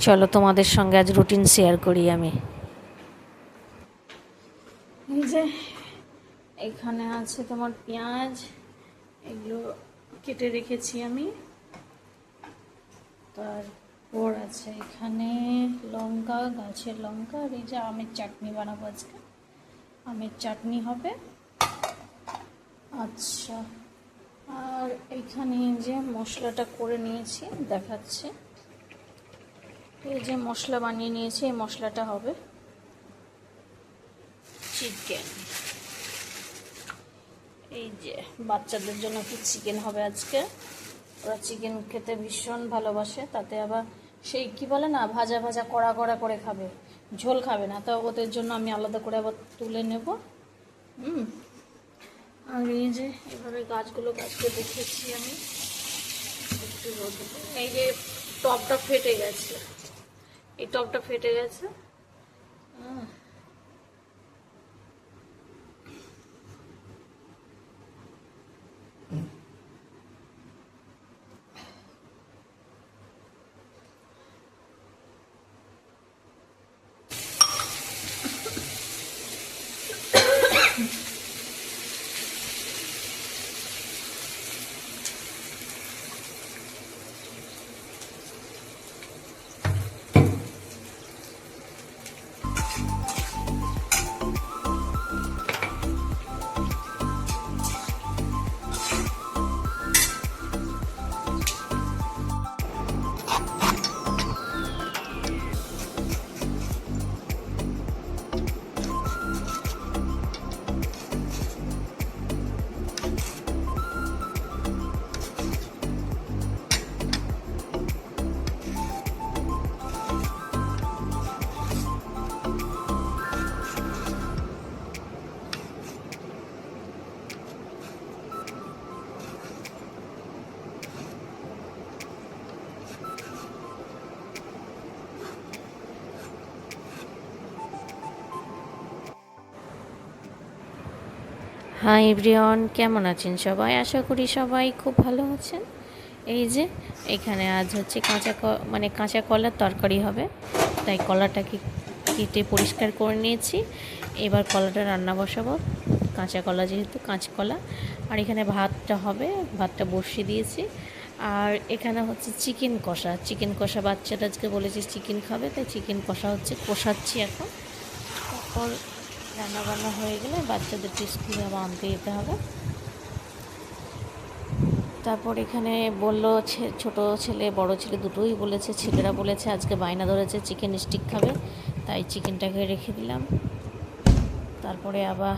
চলো তোমাদের সঙ্গে আজ রুটিন শেয়ার করি আমি। এই যে এখানে আছে তোমার পেঁয়াজ, এগুলো কেটে রেখেছি আমি। তারপর আছে এখানে লঙ্কা, গাছের লঙ্কা, আর এই যে আমের চাটনি বানাবো আজকে, আমের চাটনি হবে। আচ্ছা, আর এখানে যে মশলাটা করে নিয়েছি দেখাচ্ছে, এই যে মশলা বানিয়ে নিয়েছি, এই মশলাটা হবে চিকেন। এই যে বাচ্চাদের জন্য কি চিকেন হবে আজকে, ওরা চিকেন খেতে ভীষণ ভালোবাসে, তাতে আবার সেই কি বলে না, ভাজা ভাজা কড়া কড়া করে খাবে, ঝোল খাবে না, তো ওদের জন্য আমি আলাদা করে আবার তুলে নেব। আর এই যে এভাবে গাছগুলো গাছকে দেখেছি আমি একটু রোদে। এই যে টবটা ফেটে গেছে, এই টবটা ফেটে গেছে। হাই এভরিওয়ান, কেমন আছেন সবাই? আশা করি সবাই খুব ভালো আছেন। এই যে এখানে আজ হচ্ছে কাঁচা কলার তরকারি হবে, তাই কলাটাকে কেটে পরিষ্কার করে নিয়েছি। এবার কলাটা রান্না বসাবো, কাঁচা কলা যেহেতু, কাঁচকলা। আর এখানে ভাতটা হবে, ভাতটা বসিয়ে দিয়েছি। আর এখানে হচ্ছে চিকেন কষা বাচ্চাটা আজকে বলেছি চিকেন খাবে, তাই চিকেন কষা হচ্ছে, কষাচ্ছি এখন। তারপর রান্নাবান্না হয়ে গেলে বাচ্চাদেরকে স্কুলে আবার আনতে যেতে হবে। তারপর এখানে বললো ছোট ছেলে বড় ছেলে দুটোই বলেছে, ছেলেরা বলেছে আজকে বায়না ধরেছে চিকেন স্টিক খাবে, তাই চিকেনটাকে রেখে দিলাম। তারপরে আবার